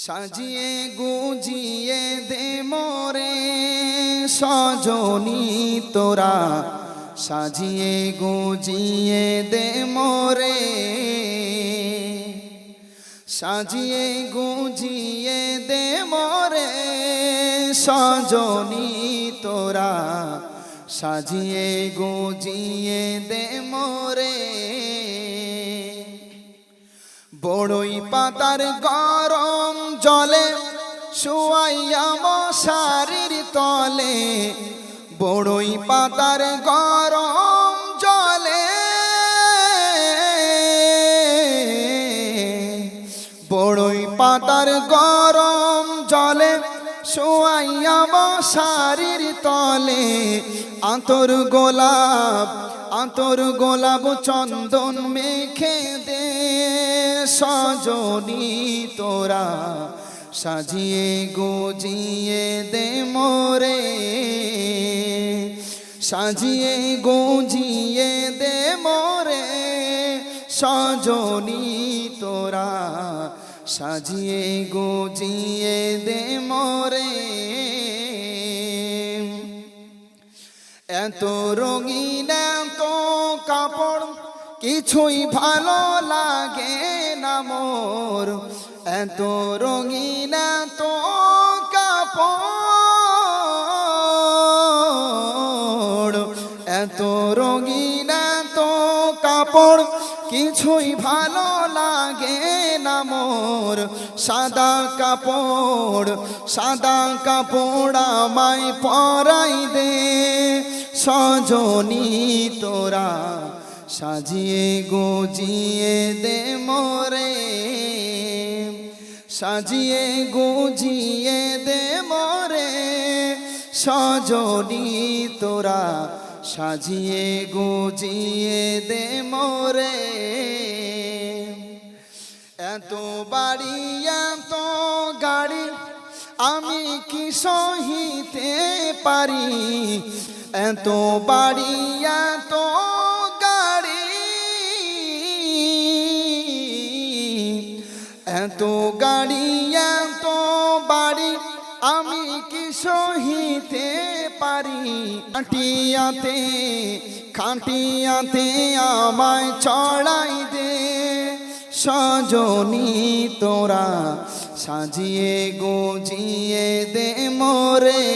সাজিয়ে গুজিয়ে দে মোরে সজনী তোরা, সাজিয়ে গুজিয়ে দে মোরে, সাজিয়ে গুজিয়ে দে মোরে সজনী তোরা, সাজিয়ে গুজিয়ে দে মোরে। বড়ই পাতার গরম জলে শুয়াইয়া মশারির তলে, বড়ই পাতার গরম জলে, বড়ই পাতার গরম জলে শুয়াইয়া মশারির তলে, আতর গোলাপ চন্দন মেখে দে সজনী তোরা, সাজিয়ে গুজিয়ে দে মোরে, সাজিয়ে গুজিয়ে দে মোরে সজনী তোরা, সাজিয়ে গুজিয়ে দে মোরে। এত রঙিন এত কাপড় কিছুই ভালো লাগে না মোর, এত রঙিন এত কাপড়, এত রঙিন এত কাপড় কিছুই ভালো লাগে না মোর। সাদা কাপড় আমায় পরাই দে সজনী তোরা, সাজিয়ে গুজিয়ে দে মোরে, সাজিয়ে গুজিয়ে দে মোরে সজনী তোরা, সাজিয়ে গুজিয়ে দে মোরে। এত বাড়ি এত গাড়ি আমি কি সহিতে পারি, এত বাড়ি এত গাড়ি, এত গাড়ি এত বাড়ি আমি কি সহিতে পারি। খাটিয়াতে আমায় চড়াই দে সজনী তোরা, সাজিয়ে গুজিয়ে দে মোরে।